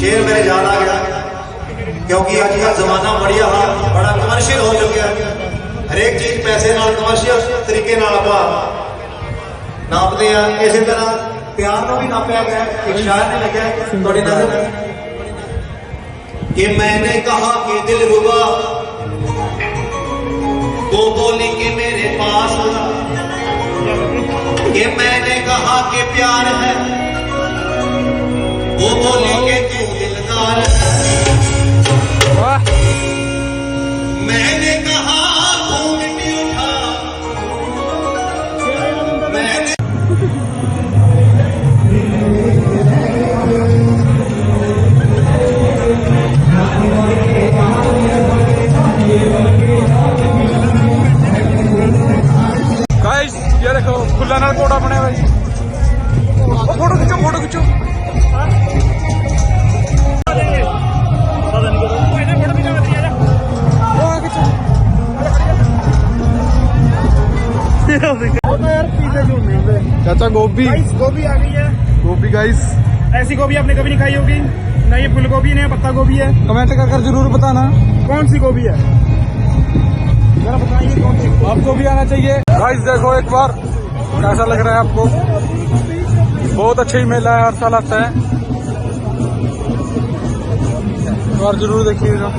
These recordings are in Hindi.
शेर मेरे याद आ गया क्योंकि अज का जमाना बढ़िया बड़ा कमर्शियल हो चुका है। हरेक चीज पैसे नाल कमर्शियल तरीके नाल नापते हैं। इसी तरह प्यार को भी नापया गया। एक शायर ने लिखा थोड़ी नजर कि मैंने कहा कि दिल रुबा वो बोली के मेरे पास कि मैंने कहा कि प्यार है वो बोली के तू दिलदार है। मैंने कहा घूंघटी उठा मैंने गाइस ये देखो खुला नाल फोटो बने भाई। फोटो खींचो फोटो खींचो। चाचा गोभी गोभी आ गई है। गोभी गाइस ऐसी गोभी आपने कभी नहीं खाई होगी ना। ये फूल गोभी नहीं पत्ता गोभी है। कमेंट कर जरूर बताना कौन सी गोभी है जरा बताइए कौन सी। आपको भी आना चाहिए। गाइस देखो एक बार कैसा लग रहा है आपको। बहुत अच्छा ही मेला है, हर साल आता है। एक बार जरूर देखिएगा।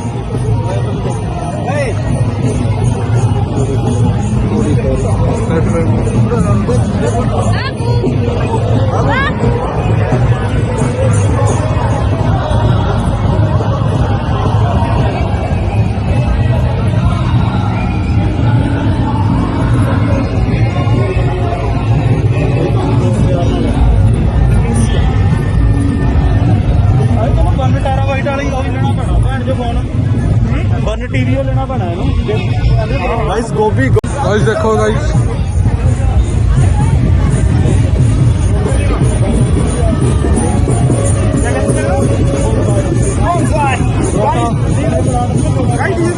टीवी लेना पड़ा है ना गाइस गोभी गाइस देखो गाइस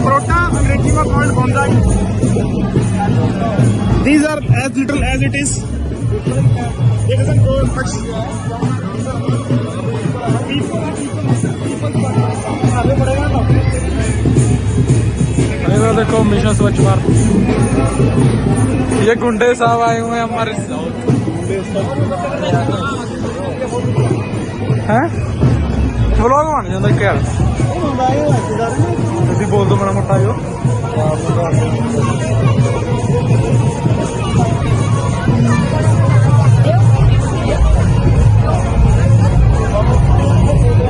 परोटा अंग्रेजी में called bonsai. These are as little as it is. It doesn't go much. देखो मिशन स्वच्छ भारत। ये गुंडे साहब आए हुए हैं हमारे हैं। व्लॉग बन जाता क्या बोल दो बड़ा मोटा जो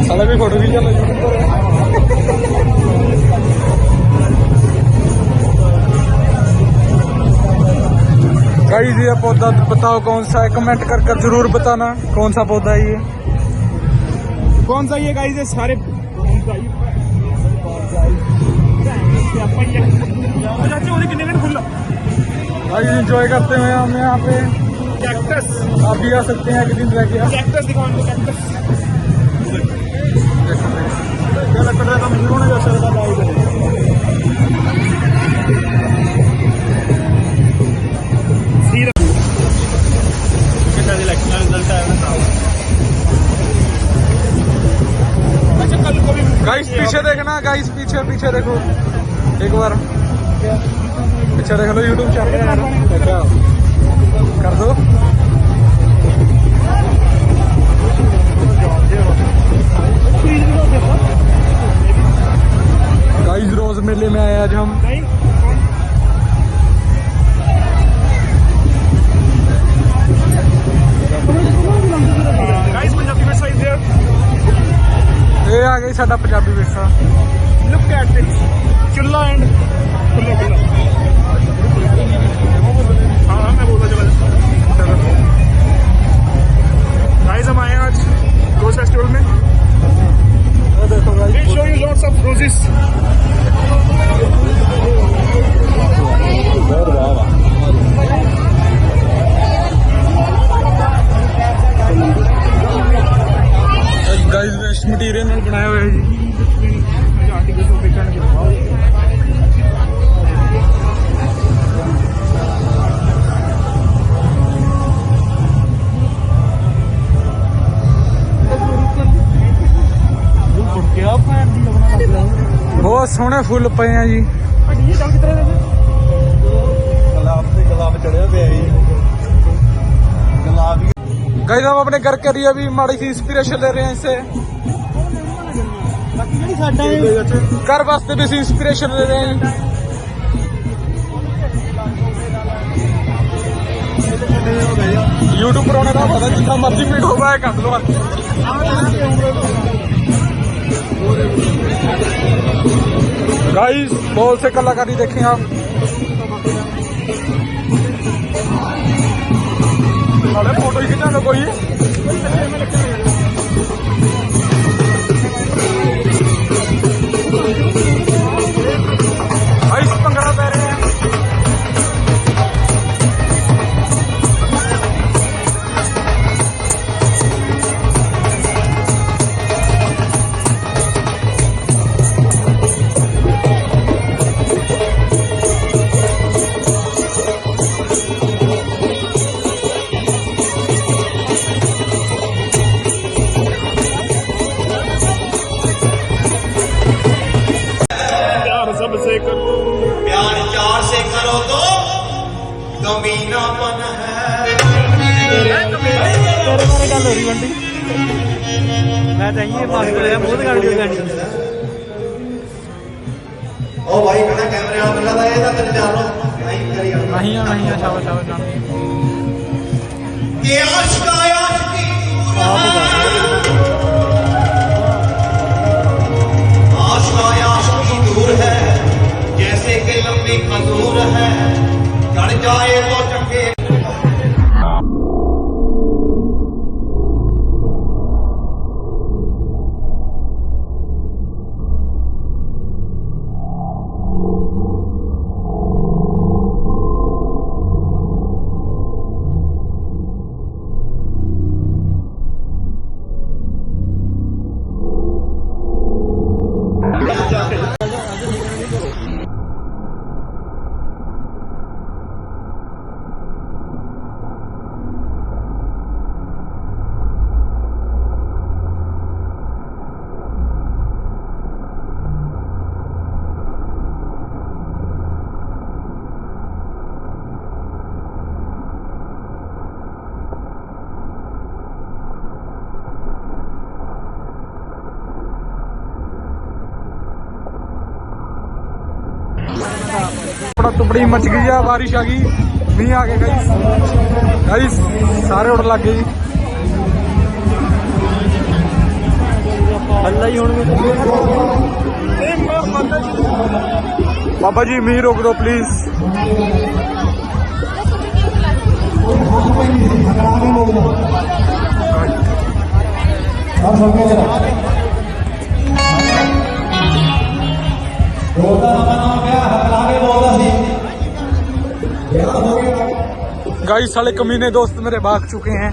साला भी फोटो भी चल गाइस। ये पौधा बताओ कौन सा है, कमेंट कर जरूर बताना कौन सा पौधा है ये। कौन सा ये गाइस है सारे गाइस एंजॉय करते हुए हम यहाँ पे। कैक्टस आप भी आ सकते हैं एक दिन रह के। कैक्टस दिखाओ कैक्टस। गाइस पीछे देखना गाइस पीछे पीछे देखो एक बार पीछे देख लो यूट्यूब चैनल कर दो। गाइस रोज मेले में आए आज हम। ये आ गई साडा पंजाबी विरसा। Look at this chulha and खुला खुला। हाँ मैं बोलता चला। गाइस हम आए आज रोज फेस्टिवल में। We'll show you lots of roses. Guys waste material बनाया हुआ है जी। बहुत सोहने फुल पे हैं जी। गुलाब से गुलाब चढ़े हुए हैं गुलाब ही। गाइस हम अपने घर के लिए अभी माड़ी सी इंस्पिरेशन ले रहे हैं इससे, घर वास्ते भी इसी इंस्पिरेशन ले रहे हैं। यूट्यूब पर होने का पता जितना मर्जी मीट होगा है कर लो। गाइस बहुत से कलाकारी देखें आप। फोटो ही खिंचा लो कोई। गाइस पंगड़ा पै रहे हैं। प्यार सबसे करो, प्यार चार से करो तो कमीनापन है। तेरे बारे गल हो रही बंटी, मैं चाहिए पास कर बहुत गाड़ी गाड़ी। ओ भाई बिना कैमरे वाला मिला था ये तो तेरे जानो नहीं करी नहीं है शाबाश शाबाश। ये आशिक आशिकी आशिकी दूर है जैसे कि लंबी खजूर है, चढ़ जाए तो चढ़े। बड़ा टुपड़ी मच गई है, बारिश आ गई, मीह आ गया गाइस सारे उड़ लग गए। बाबा जी मीह रोक दो प्लीज। गाइस साले कमीने दोस्त मेरे भाग चुके हैं।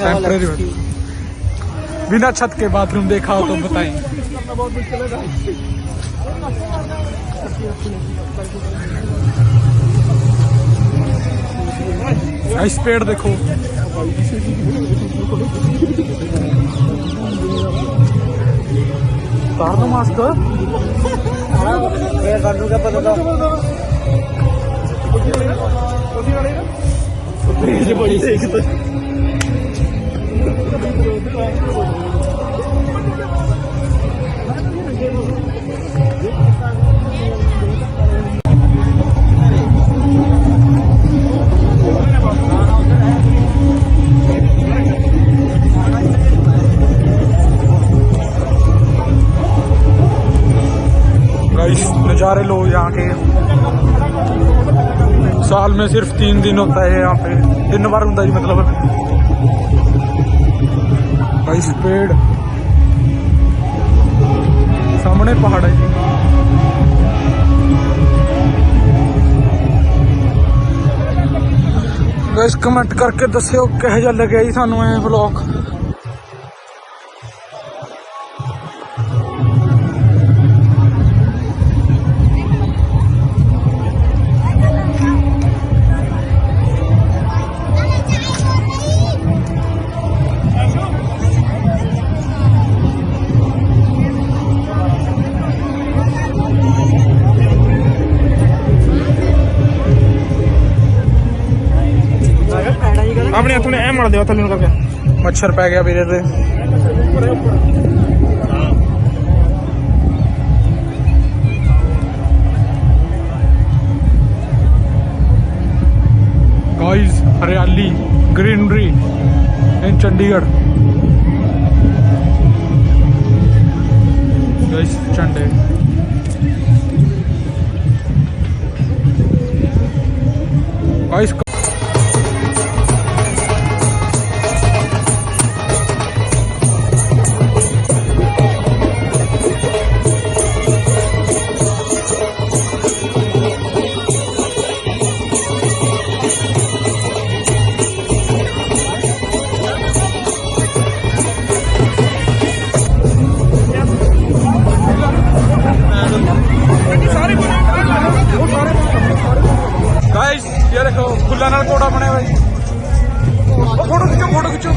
टेम्परेरी बिना छत के बाथरूम देखा हो तो बताएं। इस पेड़ देखो, उतार दो मास्क। क्या पता था बड़ी नज़ारे लो यहाँ के। साल में सिर्फ 3 दिन होता है यहाँ पे, 3 बार होता है मतलब। भाई पेड़ सामने पहाड़ है जी। गाइस कमेंट करके दस्यो किहो जिहा लग्या जी सानू ये व्लॉग। अपने हाथों ने ऐ मार दिया थल्ले करके मच्छर पै गया वीरे ते। गाइस हरियाली ग्रीनरी इन चंडीगढ़। गाइस चंडे गाइस गाइस ये देखो फुल्ला नाल कोड़ा बने भाई। फोटो खिंचो फोटो खिंचो।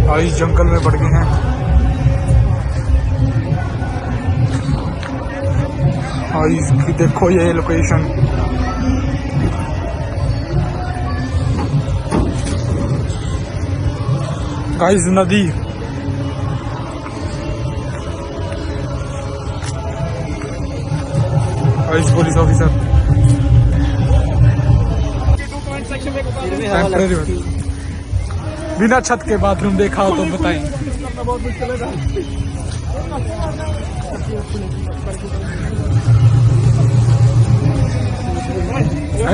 गाइस जंगल में पड़ गए हैं। गाइस देखो ये लोकेशन। गाइस नदी। गाइस पुलिस ऑफिसर टेम्परेरी बिना छत के बाथरूम देखा हो तो बताएं।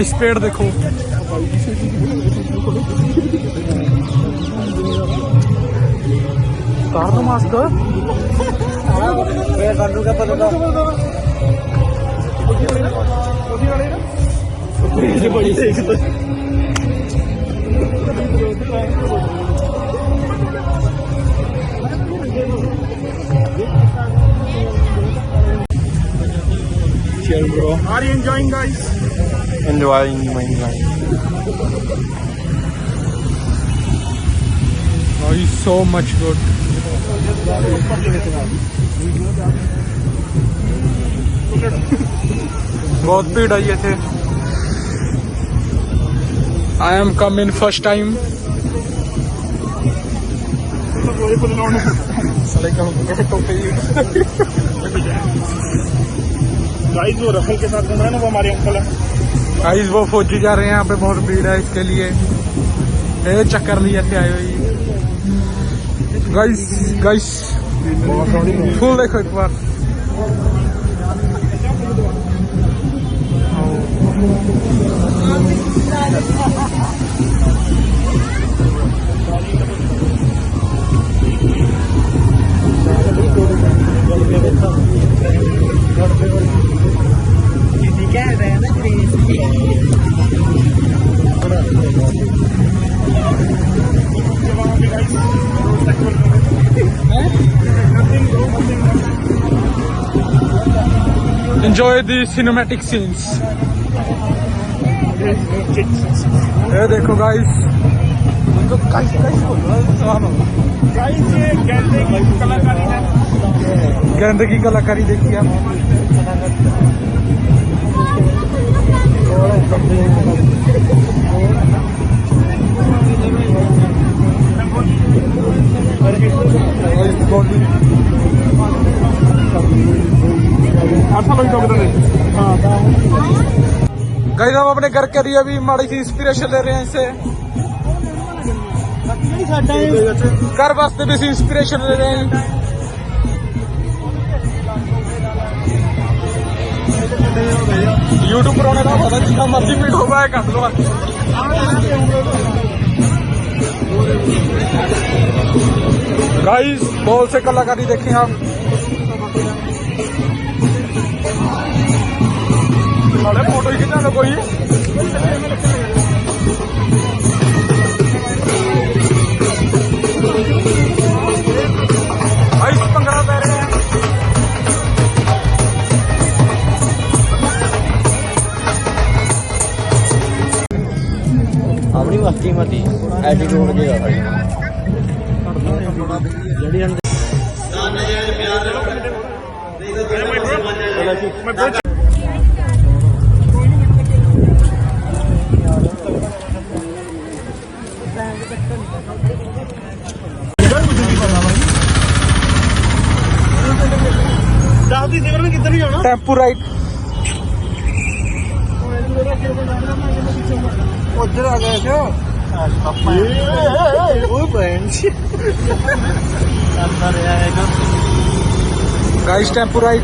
इस पेड़ देखो। तार दो मास्क क्या पता Chill, bro. Are you enjoying, guys? Enjoying my life. Oh, he's so much good. बहुत भीड़ आई है थे। I am coming first time. Guys वो रफल के साथ घूम रहे हैं ना, वो हमारे अंकल है। गाइस वो फौजी जा रहे हैं, यहाँ पे बहुत भीड़ है इसके लिए। ये चक्कर लिए थे आए हुई। गाइस गाइस फुल देखो एक बार। enjoy the cinematic scenes. ये देखो गाइस, गाइस ये गेंदे की कलाकारी है। गेंद की कलाकारी देखिए आप। गाइस हम अपने घर के लिए भी माड़ी सी इंस्पिरेशन ले रहे हैं इनसे, घर वास्ते भी इंस्पिरेशन ले रहे हैं। यूट्यूब पर होने का पता जितना मर्जी मीट होगा है कर लो। गाइस बॉल से कलाकारी देखें आप। अरे फोटो ही खींचा लो कोई। गाइस पंगड़ा पै रहे हैं। ਆਪਣੀ ਮਸਤੀ ਮਤੀ ਐਟੀਟਿਊਡ ਜਿਹੜਾ ਭਾਈ ਜਿਹੜੀ ਹੁਣ दादी सेवर में किधर भी जाना टेम्पू राइड उधर आ गए थे वो बेंच चलता रहा है ना गाइस टेम्पू राइड।